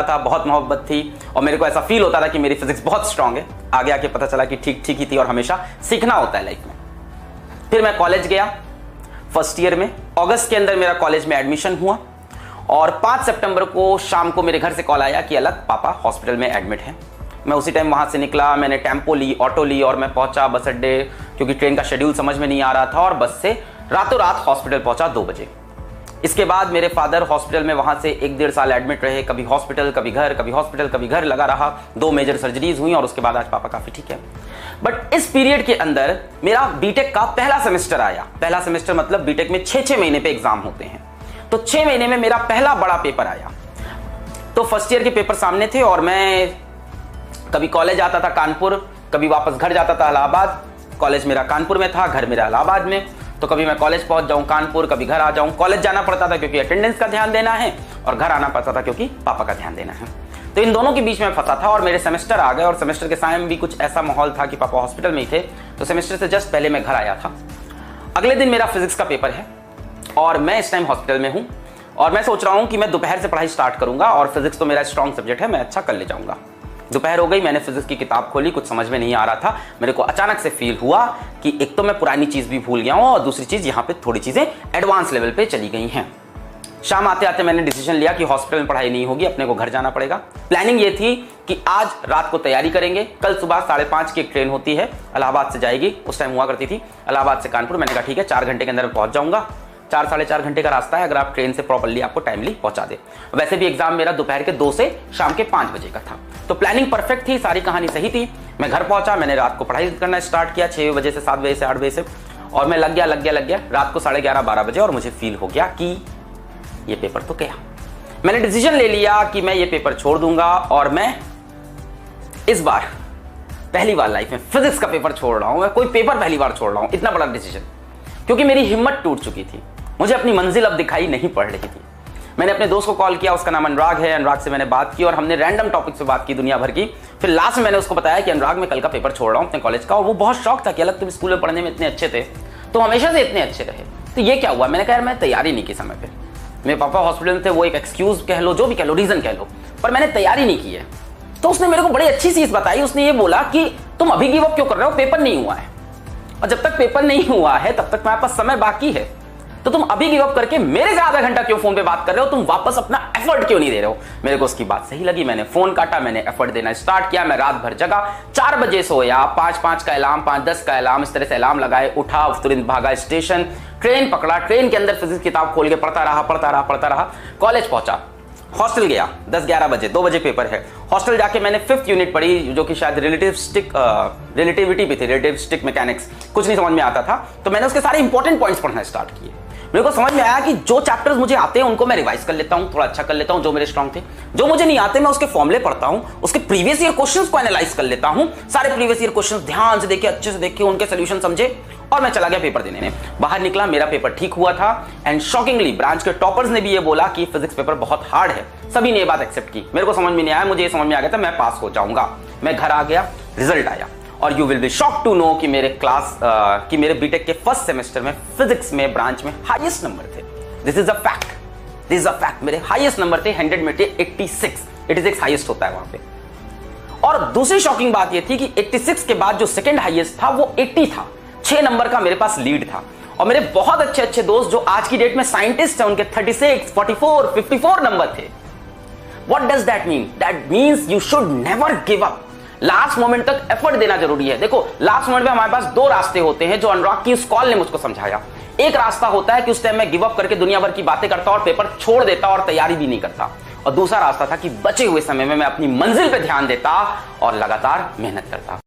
था, बहुत मोहब्बत थी और मेरे को ऐसा फील होता था कि मेरी फिजिक्स बहुत स्ट्रांग है। आगे आके पता चला कि ठीक ठीक ही थी और हमेशा सीखना होता है लाइफ में। फिर मैं कॉलेज गया फर्स्ट ईयर में। अगस्त के अंदर मेरा कॉलेज में एडमिशन हुआ और 5 सितंबर को शाम को मेरे घर से कॉल आया कि अलग पापा हॉस्पिटल में एडमिट हैं। मैं उसी टाइम वहाँ से निकला, मैंने टेम्पो ली, ऑटो ली और मैं पहुँचा बस अड्डे, क्योंकि ट्रेन का शेड्यूल समझ में नहीं आ रहा था, और बस से रातों रात हॉस्पिटल पहुँचा 2 बजे। इसके बाद मेरे फादर हॉस्पिटल में वहाँ से 1-1.5 साल एडमिट रहे, कभी हॉस्पिटल कभी घर, कभी हॉस्पिटल कभी घर लगा रहा। 2 मेजर सर्जरीज हुई और उसके बाद आज पापा काफ़ी ठीक है। बट इस पीरियड के अंदर मेरा बीटेक का पहला सेमेस्टर आया। पहला सेमेस्टर मतलब बीटेक में 6-6 महीने पे एग्जाम होते हैं, तो 6 महीने में मेरा पहला बड़ा पेपर आया। तो फर्स्ट ईयर के पेपर सामने थे और मैं कभी कॉलेज आता था कानपुर, कभी वापस घर जाता था इलाहाबाद। कॉलेज मेरा कानपुर में था, घर मेरा इलाहाबाद में, तो कभी मैं कॉलेज पहुंच जाऊं कानपुर, कभी घर आ जाऊं। कॉलेज जाना पड़ता था क्योंकि अटेंडेंस का ध्यान देना है, और घर आना पड़ता था क्योंकि पापा का ध्यान देना है। तो इन दोनों के बीच में फंसा था और मेरे सेमेस्टर आ गए, और सेमेस्टर के समय में भी कुछ ऐसा माहौल था कि पापा हॉस्पिटल में ही थे। तो सेमेस्टर से जस्ट पहले मैं घर आया था। अगले दिन मेरा फिजिक्स का पेपर है और मैं इस टाइम हॉस्पिटल में हूँ, और मैं सोच रहा हूँ कि मैं दोपहर से पढ़ाई स्टार्ट करूंगा, और फिजिक्स तो मेरा स्ट्रॉन्ग सब्जेक्ट है, मैं अच्छा कर ले जाऊंगा। दोपहर हो गई, मैंने फिजिक्स की किताब खोली, कुछ समझ में नहीं आ रहा था। मेरे को अचानक से फील हुआ कि एक तो मैं पुरानी चीज भी भूल गया हूं, और दूसरी चीज यहाँ पे थोड़ी चीजें एडवांस लेवल पे चली गई हैं। शाम आते आते मैंने डिसीजन लिया कि हॉस्पिटल में पढ़ाई नहीं होगी, अपने को घर जाना पड़ेगा। प्लानिंग ये थी कि आज रात को तैयारी करेंगे, कल सुबह 5:30 की एक ट्रेन होती है, इलाहाबाद से जाएगी, उस टाइम हुआ करती थी, इलाहाबाद से कानपुर। मैंने कहा ठीक है, 4 घंटे के अंदर पहुंच जाऊंगा। 4-4.5 घंटे का रास्ता है, अगर आप ट्रेन से प्रॉपर्ली आपको टाइमली पहुंचा दे। वैसे भी एग्जाम मेरा दोपहर के 2 से शाम के 5 बजे का था, तो प्लानिंग परफेक्ट थी, सारी कहानी सही थी। मैं घर पहुंचा, मैंने रात को पढ़ाई करना स्टार्ट किया 6 बजे से 7 बजे से 8 बजे से, और मैं लग गया रात को 11:30-12 बजे, और मुझे फील हो गया कि ये पेपर तो गया। मैंने डिसीजन ले लिया कि मैं ये पेपर छोड़ दूंगा, और मैं इस बार पहली बार लाइफ में फिजिक्स का पेपर छोड़ रहा हूं। मैं कोई पेपर पहली बार छोड़ रहा हूं, इतना बड़ा डिसीजन, क्योंकि मेरी हिम्मत टूट चुकी थी। मुझे अपनी मंजिल अब दिखाई नहीं पड़ रही थी। मैंने अपने दोस्त को कॉल किया, उसका नाम अनुराग है। अनुराग से मैंने बात की और हमने रैंडम टॉपिक पे बात की दुनिया भर की। फिर लास्ट में मैंने उसको बताया कि अनुराग, मैं कल का पेपर छोड़ रहा हूँ अपने कॉलेज का, और वो बहुत शौक था कि अलग तुम स्कूल में पढ़ने में इतने अच्छे थे, तो हमेशा से इतने अच्छे रहे, तो ये क्या हुआ। मैंने कहा यार मैं तैयारी नहीं की समय पे, मेरे पापा हॉस्पिटल में थे, वो एक एक्सक्यूज कह लो, जो भी कह लो, रीजन कह लो, पर मैंने तैयारी नहीं की है। तो उसने मेरे को बड़ी अच्छी चीज बताई। उसने ये बोला कि तुम अभी गिव अप क्यों कर रहे हो, पेपर नहीं हुआ है, और जब तक पेपर नहीं हुआ है तब तक तुम्हारे पास समय बाकी है, तो तुम अभी गिव अप करके मेरे से आधा घंटा क्यों फोन पे बात कर रहे हो, तुम वापस अपना एफर्ट क्यों नहीं दे रहे हो। मेरे को उसकी बात सही लगी, मैंने फोन काटा, मैंने एफर्ट देना स्टार्ट किया। मैं रात भर जगा, 4 बजे सोया, 5-5 का अलार्म, 5-10 का अलार्म, इस तरह से अलार्म लगाए, उठा, तुरंत भागा स्टेशन, ट्रेन पकड़ा, ट्रेन के अंदर फिजिक्स किताब खोल के पढ़ता रहा। कॉलेज पहुंचा, हॉस्टल गया 10-11 बजे, 2 बजे पेपर है। हॉस्टल जाके मैंने 5th यूनिट पढ़ी, जो कि शायद रिलेटिविटी पे थी, रिलेटिविस्टिक मैकेनिक्स, कुछ नहीं समझ में आता था, तो मैंने उसके सारे इंपॉर्टेंट पॉइंट्स पढ़ना स्टार्ट किए। मेरे को समझ में आया कि जो चैप्टर्स मुझे आते हैं उनको मैं रिवाइज कर लेता हूं, थोड़ा अच्छा कर लेता हूं, जो मेरे स्ट्रांग थे। जो मुझे नहीं आते मैं उसके फॉर्मूले पढ़ता हूं, उसके प्रीवियस ईयर क्वेश्चंस को एनालाइज कर लेता हूं, सारे प्रीवियस ईयर क्वेश्चंस ध्यान से देखे, अच्छे से देखे, उनके सोल्यूशन समझे, और मैं चला गया पेपर देने में। बाहर निकला, मेरा पेपर ठीक हुआ था, एंड शॉकिंगली ब्रांच के टॉपर्स ने भी ये बोला कि फिजिक्स पेपर बहुत हार्ड है। सभी ने ये बात एक्सेप्ट की। मेरे को समझ में नहीं आया, मुझे ये समझ में आ गया था मैं पास हो जाऊंगा। मैं घर आ गया, रिजल्ट आया, और you will be shocked to know कि मेरे बीटेक के फर्स्ट सेमेस्टर में फिजिक्स में ब्रांच में हाईएस्ट नंबर थे। This is a fact. मेरे हाईएस्ट नंबर थे 100 में थे 86 हाईएस्ट होता है वहां पे। और दूसरी शॉकिंग बात यह थी कि 86 के बाद जो सेकंड हाईएस्ट था वो 80 था। 6 नंबर का मेरे पास लीड था। और मेरे बहुत अच्छे दोस्त जो आज की डेट में साइंटिस्ट हैं, उनके 36, 44, 54 नंबर थे। What does that mean? That means you should never give up. Last moment तक एफर्ट देना जरूरी है। देखो, लास्ट मोमेंट में हमारे पास 2 रास्ते होते हैं, जो अनुराग की इस कॉल ने मुझको समझाया। एक रास्ता होता है कि उस टाइम मैं गिव अप करके दुनिया भर की बातें करता और पेपर छोड़ देता और तैयारी भी नहीं करता, और दूसरा रास्ता था कि बचे हुए समय में मैं अपनी मंजिल पे ध्यान देता और लगातार मेहनत करता।